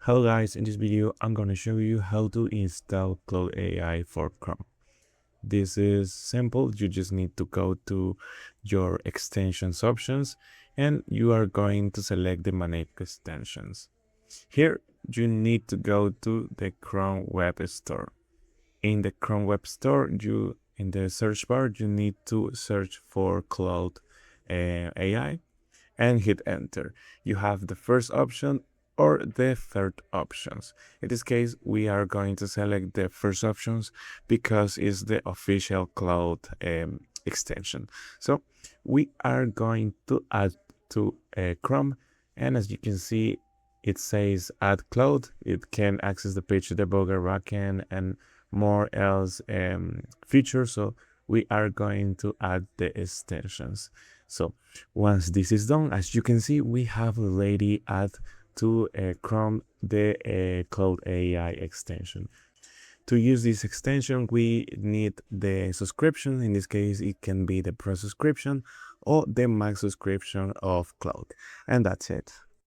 Hello guys, in this video I'm going to show you how to install Claude AI for Chrome. This is simple. You just need to go to your extensions options and you are going to select the manage extensions. Here you need to go to the Chrome Web Store. In the Chrome Web Store, in the search bar you need to search for Claude AI and hit enter. You have the first option or the third options. In this case, we are going to select the first options because it's the official Claude extension. So we are going to add to Chrome, and as you can see, it says add Claude. It can access the page debugger backend and more else features. So we are going to add the extensions. So once this is done, as you can see, we have already added to Chrome the Claude AI extension. To use this extension, we need the subscription. In this case, it can be the Pro subscription or the Max subscription of Claude. And that's it.